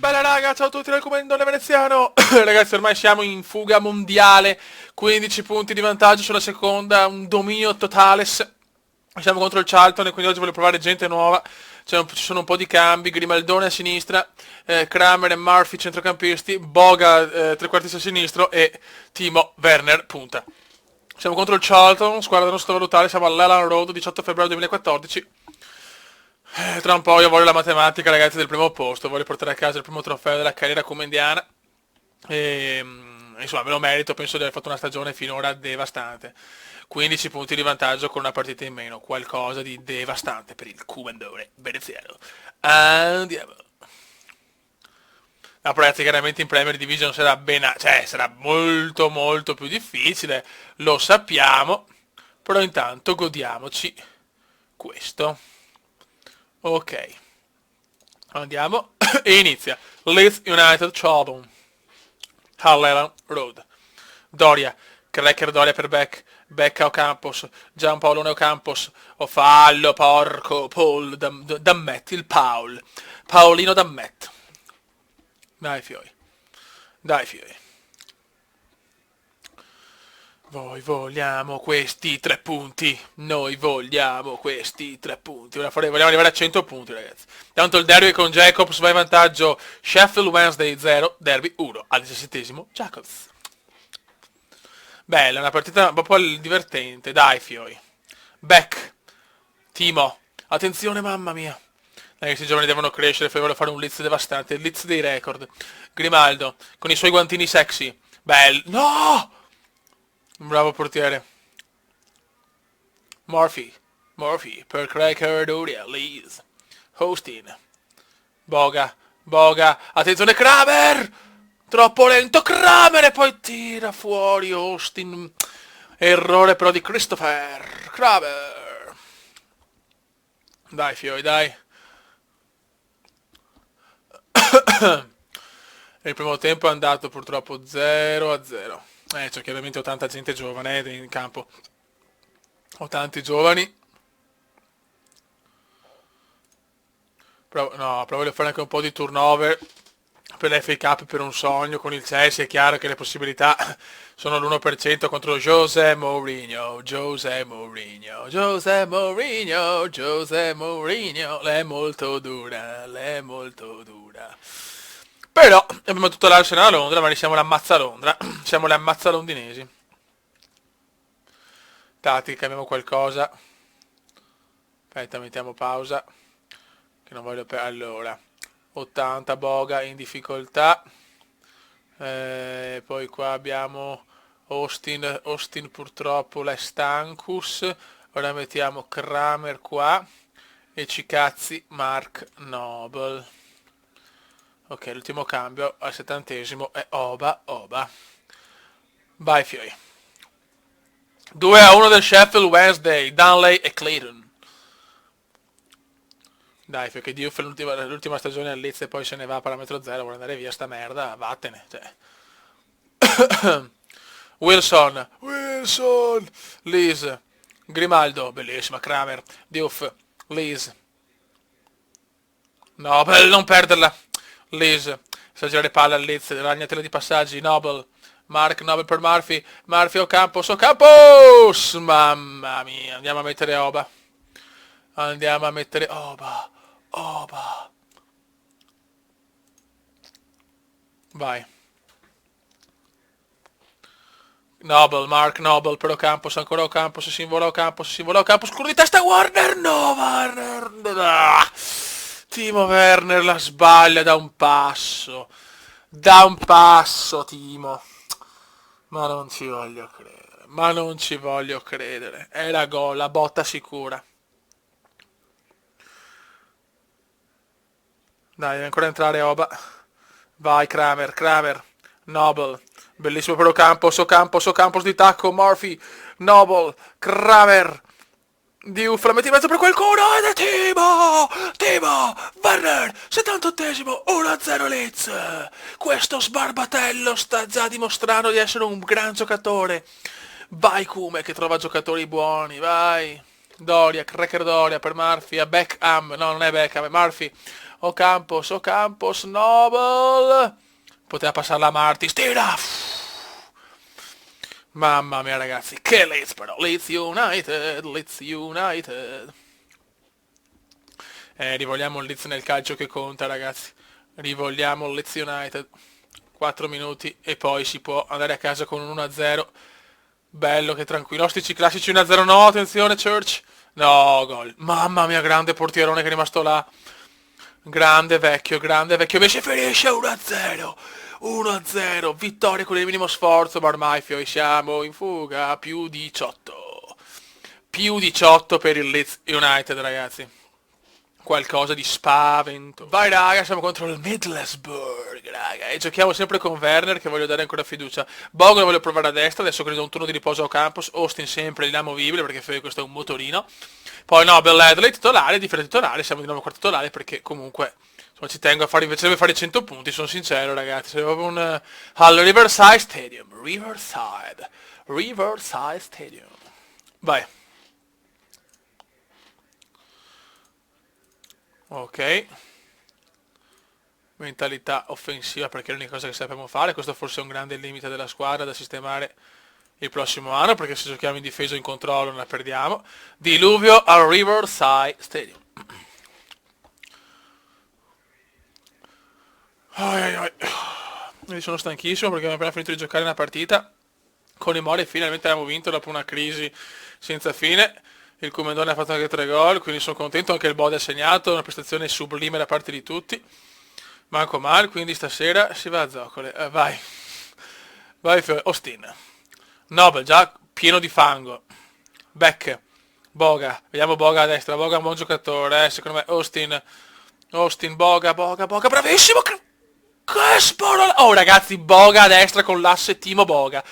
Bella raga, ciao a tutti dal comandone veneziano. Ragazzi, ormai siamo in fuga mondiale, 15 punti di vantaggio sulla seconda, un dominio totale. Siamo contro il Charlton e quindi oggi voglio provare gente nuova. Ci sono un po' di cambi, Grimaldone a sinistra, Kramer e Murphy centrocampisti, Boga trequartista a sinistro e Timo Werner punta. Siamo contro il Charlton, squadra da non sottovalutare, siamo all'Elland Road, 18 febbraio 2014. Tra un po' io voglio la matematica, ragazzi, del primo posto, voglio portare a casa il primo trofeo della carriera comendiana e insomma me lo merito, penso di aver fatto una stagione finora devastante. 15 punti di vantaggio con una partita in meno, qualcosa di devastante per il comandone veneziano. Andiamo. No, però ragazzi, chiaramente in Premier Division sarà sarà molto molto più difficile, lo sappiamo, però intanto godiamoci questo. Ok, andiamo e inizia. Leeds United Charlton, Halleland Road. Doria, Cracker Doria per Beck a Ocampos, Giampaolone Ocampos, o fallo, porco, Paul, Dammet, il Paolino Dammet. Dai fioi, dai fioi. Vogliamo questi 3 punti. Noi vogliamo questi 3 punti. Vogliamo arrivare a 100 punti, ragazzi. Tanto il derby con Jacobs va in vantaggio. Sheffield Wednesday 0, Derby 1 al 17esimo. Jacobs. Bella, una partita un po' divertente. Dai, fioi. Beck. Timo. Attenzione, mamma mia. Questi giovani devono crescere, voglio fare un Leeds devastante. Il Leeds dei record. Grimaldo, con i suoi guantini sexy. Bello. No! Bravo portiere. Murphy per Cracker Doria, Leeds. Hostin. Boga, attenzione Kramer! Troppo lento Kramer e poi tira fuori Austin. Errore però di Christopher. Kramer. Dai fioi, dai. Il primo tempo è andato purtroppo 0-0. C'è chiaramente ho tanta gente giovane in campo. Ho tanti giovani. Però, no, però voglio fare anche un po' di turnover per l'FA Cup per un sogno con il Chelsea. È chiaro che le possibilità sono l'1% contro José Mourinho. L'è molto dura, Però abbiamo tutto l'Arsenal a Londra, ma siamo l'ammazza Londra. Siamo le ammazza londinesi. Tati, cambiamo qualcosa. Aspetta, mettiamo pausa. Che non voglio allora, 80 Boga in difficoltà. Poi qua abbiamo Austin purtroppo l'è stancus. Ora mettiamo Kramer qua. E Cicazzi Mark Noble. Ok, l'ultimo cambio al 70esimo è Oba. Vai fioi. 2-1 del Sheffield Wednesday, Dunley e Clayton. Dai, perché Diouf l'ultima stagione al Leeds e poi se ne va a parametro zero, vuole andare via sta merda, vattene. Wilson, Lees, Grimaldo, bellissima, Kramer, Diouf, Lees. Nobel, non perderla. Lees, sa girare palla al Leeds, ragnatela di passaggi, Noble. Mark Noble per Murphy Ocampos, mamma mia, andiamo a mettere Oba. Oba. Vai. Mark Noble per Ocampos, ancora Ocampos, si invola Ocampos, culo di testa Warner, no Warner. Timo Werner la sbaglia da un passo. Timo. Ma non ci voglio credere. Era gol, la botta sicura. Dai, deve ancora entrare Oba. Vai Kramer. Noble. Bellissimo per Ocampos di tacco. Murphy. Noble. Kramer. Diouf la metti in mezzo per qualcuno ed è Timo Werner, 78esimo, 1-0 Leeds. Questo sbarbatello sta già dimostrando di essere un gran giocatore. Vai Kume che trova giocatori buoni, vai. Doria, Cracker Doria per Murphy, a Beckham, no non è Beckham, è Murphy, Ocampos, Noble, poteva passarla a Martis, tira! Mamma mia ragazzi, che Leeds però, Leeds United. Rivogliamo il Leeds nel calcio che conta ragazzi, rivogliamo il Leeds United. 4 minuti e poi si può andare a casa con un 1-0. Bello che tranquillo. Ostici classici 1-0. No, attenzione Church. No, gol. Mamma mia, grande portierone che è rimasto là. Grande vecchio, invece finisce 1-0. 1-0, vittoria con il minimo sforzo, ma ormai siamo in fuga, più 18. Più 18 per il Leeds United, ragazzi. Qualcosa di spavento. Vai raga, siamo contro il Middlesbrough, raga. E giochiamo sempre con Werner, che voglio dare ancora fiducia. Bogo lo voglio provare a destra, adesso credo un turno di riposo a Campos. Austin sempre inamovibile, perché questo è un motorino. Poi no, Belladley titolare, difesa titolare, siamo di nuovo qua titolare, perché comunque insomma, ci tengo a fare, invece deve fare 100 punti, sono sincero ragazzi. Sei proprio un... al Riverside Stadium. Riverside Stadium. Vai. Ok. Mentalità offensiva perché è l'unica cosa che sappiamo fare. Questo forse è un grande limite della squadra da sistemare il prossimo anno, perché se giochiamo in difesa o in controllo non la perdiamo. Diluvio al Riverside Stadium. Io sono stanchissimo perché abbiamo appena finito di giocare una partita con i Mori, finalmente abbiamo vinto dopo una crisi senza fine. Il Comendone ha fatto anche 3 gol, quindi sono contento, anche il Bode ha segnato, una prestazione sublime da parte di tutti. Manco male, quindi stasera si va a zoccole. Vai. Vai, Austin. Nobel, già pieno di fango. Beck. Boga. Vediamo Boga a destra. Boga è un buon giocatore, secondo me. Austin, Boga, bravissimo! Che sporo! Oh ragazzi, Boga a destra con l'asse Timo Boga.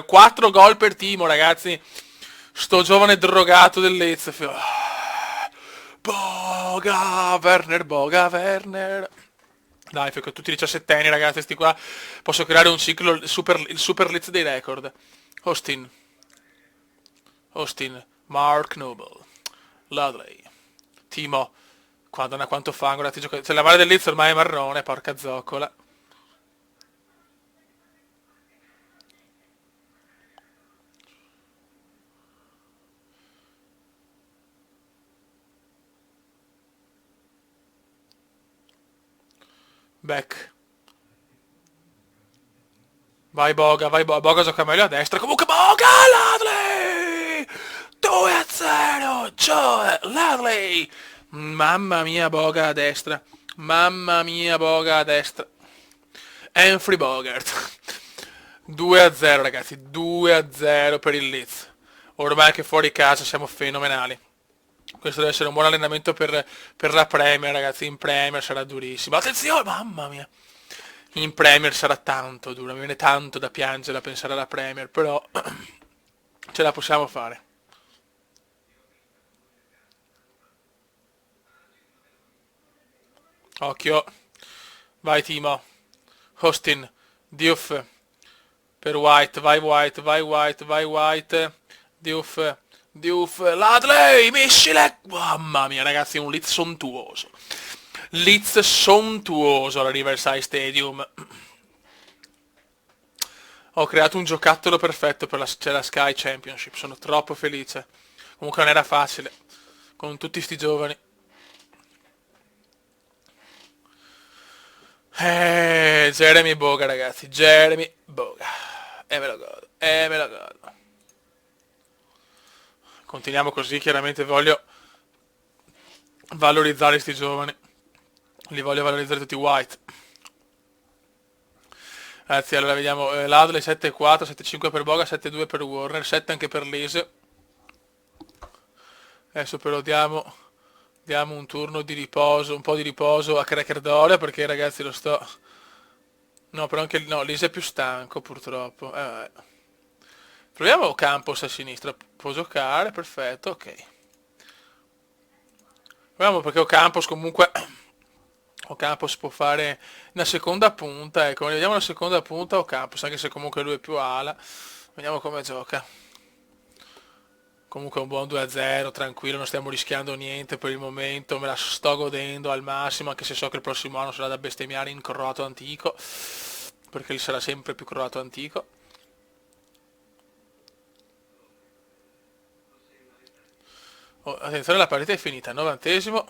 4 gol per Timo, ragazzi. Sto giovane drogato del Leeds. Boga, Werner. Dai, con tutti i 17 anni, ragazzi, sti qua. Posso creare un ciclo, il super Leeds dei record. Austin, Mark Noble, Ludley, Timo. Madonna quanto fango, guardate, cioè la mano del Leeds ormai è marrone, porca zoccola. Beck. Boga gioca meglio a destra. Comunque Boga, Ludley! 2-0, Joe Ludley! Mamma mia, Boga a destra. Mamma mia, Boga a destra. Humphrey Bogart. 2-0 ragazzi, 2-0 per il Leeds. Ormai che fuori casa siamo fenomenali. Questo deve essere un buon allenamento per la Premier, ragazzi. In Premier sarà durissimo. Attenzione, mamma mia. In Premier sarà tanto dura, mi viene tanto da piangere a pensare alla Premier, però ce la possiamo fare. Occhio. Vai Timo. Austin. Diouf. Per White, vai White. Diouf, Ladley, missile! Mamma mia ragazzi, è un Leeds sontuoso. Leeds sontuoso alla Riverside Stadium. Ho creato un giocattolo perfetto per la Sky Championship, sono troppo felice. Comunque non era facile, con tutti sti giovani. Jeremy Boga ragazzi, Jeremy Boga. Me lo godo. Continuiamo così, chiaramente voglio valorizzare sti giovani. Li voglio valorizzare tutti White. Ragazzi, allora vediamo, Ladley 7-4, 7-5 per Boga, 7-2 per Warner, 7 anche per Lise. Adesso però diamo un turno di riposo, un po' di riposo a Cracker Doria, perché ragazzi lo sto... No, però anche... No, Lise è più stanco purtroppo. Proviamo Campos a sinistra, può giocare, perfetto, ok. Proviamo perché Ocampos comunque... Ocampos può fare una seconda punta, ecco, vediamo la seconda punta Ocampos, anche se comunque lui è più ala. Vediamo come gioca. Comunque un buon 2-0, tranquillo, non stiamo rischiando niente per il momento, me la sto godendo al massimo, anche se so che il prossimo anno sarà da bestemmiare in croato antico, perché lì sarà sempre più croato antico. Oh, attenzione, la partita è finita, 90esimo,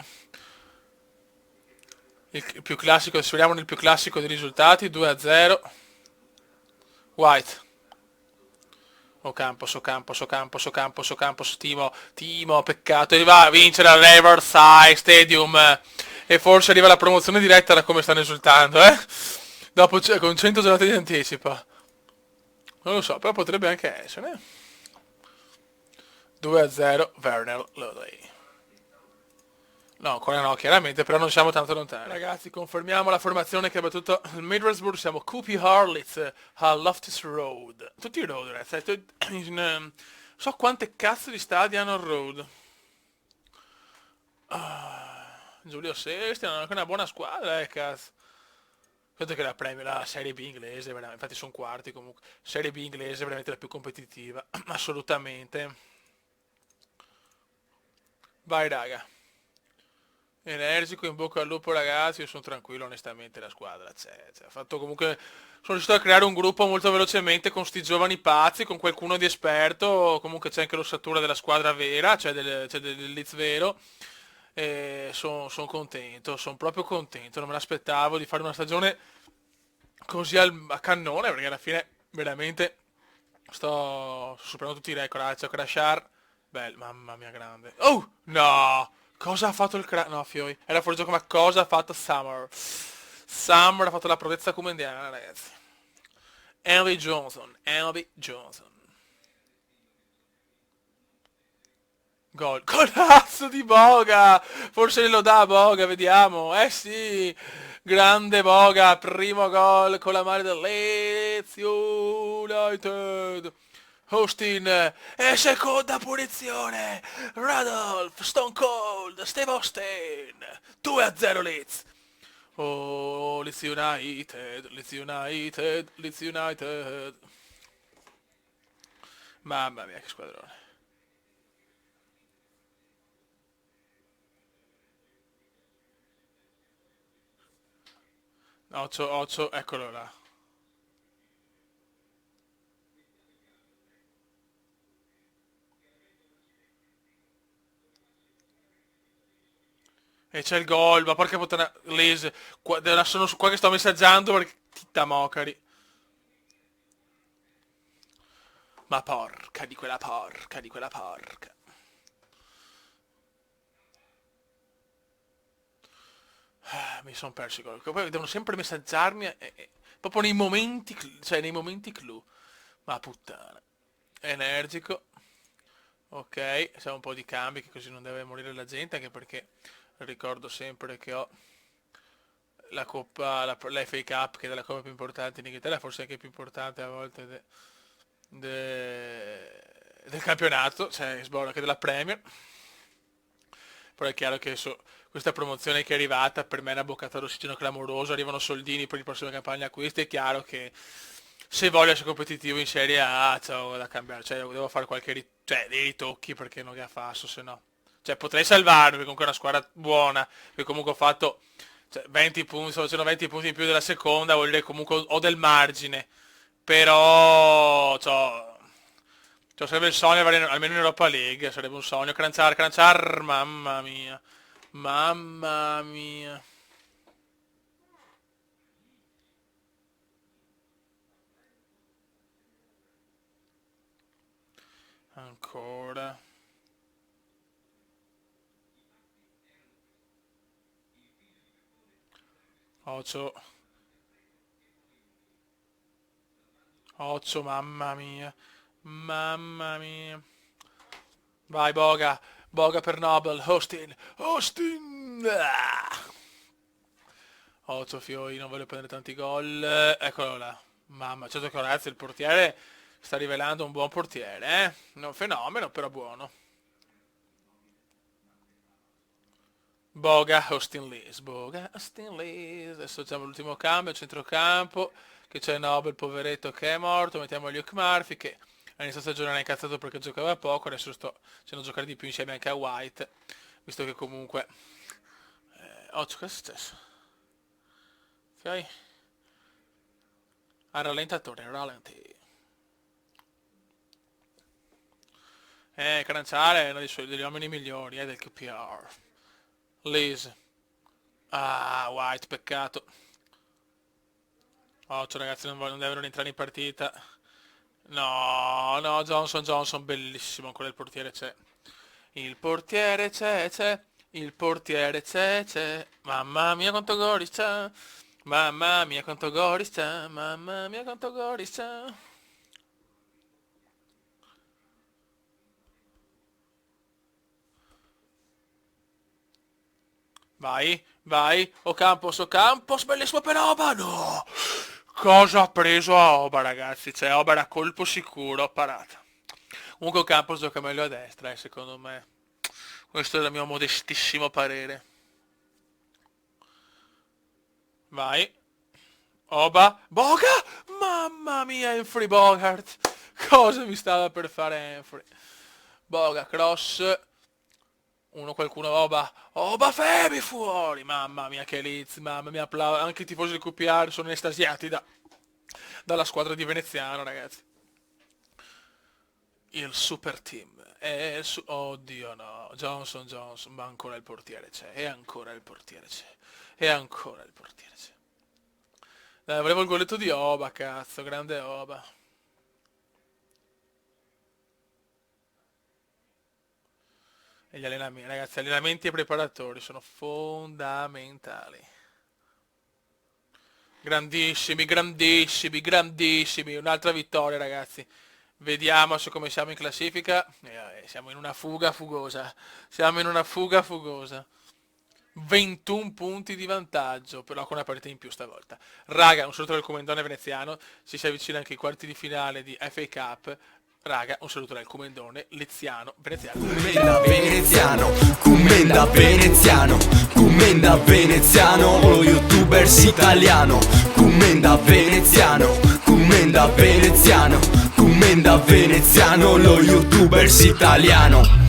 il più classico, speriamo nel più classico dei risultati, 2-0, White. Ocampos, Ocampos, Ocampos, Ocampos, Ocampos, Timo, peccato, e va a vincere al Riverside Stadium e forse arriva la promozione diretta da come stanno esultando, eh? Dopo, con 100 giornate di anticipo. Non lo so, però potrebbe anche essere. 2-0, Werner Lodi. No, ancora no, chiaramente, però non siamo tanto lontani. Ragazzi, confermiamo la formazione che ha battuto il Middlesbrough, siamo Koopy Harlitz a Loftus Road. Tutti i road, ragazzi. So quante cazzo di stadi hanno il road. Giulio Sesti, hanno anche una buona squadra, cazzo. Credo che la Premier, la Serie B inglese, veramente, infatti sono quarti comunque. Serie B inglese è veramente la più competitiva, assolutamente. Vai, raga. Energico, in bocca al lupo ragazzi, io sono tranquillo onestamente, la squadra c'è. Ha fatto comunque, sono riuscito a creare un gruppo molto velocemente con sti giovani pazzi, con qualcuno di esperto, comunque c'è anche l'ossatura della squadra vera, c'è del Leeds vero, e sono contento, sono proprio contento, non me l'aspettavo di fare una stagione così a cannone, perché alla fine veramente sto superando tutti i record, c'è Crashar, bello, mamma mia grande. Oh, no! Cosa ha fatto il no, Fioi, era fuori gioco, ma cosa ha fatto Summer? Summer ha fatto la prodezza come indiana, ragazzi. Henry Johnson. Gol. Colazzo di Boga! Forse glielo dà Boga, vediamo. Eh sì! Grande Boga, primo gol con la mano del Leeds United. Austin e seconda punizione. Rudolph, Stone Cold, Steve Austin. 2-0 Leeds. Oh, Leeds United, Leeds United, Leeds United. Mamma mia, che squadrone. Occhio, occhio, eccolo là. E c'è il gol, ma porca puttana, Lese, sono su qua che sto messaggiando perché Titta Mocari. Ma porca di quella porca, di quella porca. Mi sono perso i gol. Poi devono sempre messaggiarmi, proprio nei momenti, cioè nei momenti clou. Ma puttana. Energico. Ok, siamo un po' di cambi che così non deve morire la gente, anche perché ricordo sempre che ho la Coppa, la FA Cup, che è la Coppa più importante in Inghilterra, forse anche più importante a volte del campionato, cioè sbaglio che della Premier. Però è chiaro che questa promozione che è arrivata per me è una boccata d'ossigeno clamoroso, arrivano soldini per la prossima campagna acquisti, è chiaro che se voglio essere competitivo in Serie A c'ho da cambiare, cioè devo fare cioè, dei ritocchi perché non che fasso, se no. Cioè potrei salvarmi, perché comunque è una squadra buona, che comunque ho fatto cioè, 20 punti, sto facendo 20 punti in più della seconda, vuol dire che comunque ho del margine. Però sarebbe il sogno avere almeno in Europa League, sarebbe un sogno. Cranciare, cranciare, mamma mia. Mamma mia. Ancora. Occhio. Occhio, mamma mia. Mamma mia. Vai, Boga. Boga per Nobel. Austin. Austin. Ah. Occhio, Fioi, non voglio prendere tanti gol. Eccolo là. Mamma, certo che ragazzi il portiere sta rivelando un buon portiere, eh? Non fenomeno, però buono. Boga, Austin Lees. Boga, Austin Lees. Adesso facciamo l'ultimo cambio, centrocampo. Che c'è Nobel, poveretto, che è morto. Mettiamo Luke Murphy che All'inizio stagione era incazzato perché giocava poco, adesso sto facendo giocare di più insieme anche a White, visto che comunque... oh, cosa è successo? Ok? A rallentatore, rallenti. Cranciale è uno degli uomini migliori, del QPR. Liz. Ah, White, peccato. Occhio ragazzi, non devono entrare in partita. No, no, Johnson, bellissimo, ancora il portiere c'è. Il portiere c'è. Il portiere c'è. Mamma mia quanto goris c'è. Mamma mia quanto goris c'è. Mamma mia quanto goris c'è. Vai, vai, Ocampos, bellissimo per Oba, no! Cosa ha preso a Oba, ragazzi? Cioè, Oba era colpo sicuro, parata. Comunque Ocampos gioca meglio a destra, secondo me. Questo è il mio modestissimo parere. Vai. Oba. Boga! Mamma mia, Humphrey Bogart! Cosa mi stava per fare Humphrey? Boga, cross. Qualcuno, Oba Febi fuori! Mamma mia che Liz, mamma mia, anche i tifosi del QPR sono estasiati dalla squadra di Veneziano, ragazzi. Il super team. Oddio no, Johnson, ma ancora il portiere c'è, e ancora il portiere c'è, e ancora il portiere c'è. Dai, volevo il golletto di Oba, cazzo, grande Oba. E gli allenamenti, ragazzi, allenamenti e preparatori sono fondamentali. Grandissimi, grandissimi, grandissimi. Un'altra vittoria, ragazzi. Vediamo su come siamo in classifica. Siamo in una fuga fugosa. Siamo in una fuga fugosa. 21 punti di vantaggio, però con una partita in più stavolta. Raga, un saluto dal Comendone veneziano. Si avvicina anche ai quarti di finale di FA Cup. Raga, un saluto dal Comendone Liziano veneziano. Commenda veneziano, commenda veneziano, lo youtubers italiano. Commenda veneziano, commenda veneziano, commenda veneziano, lo youtubers italiano.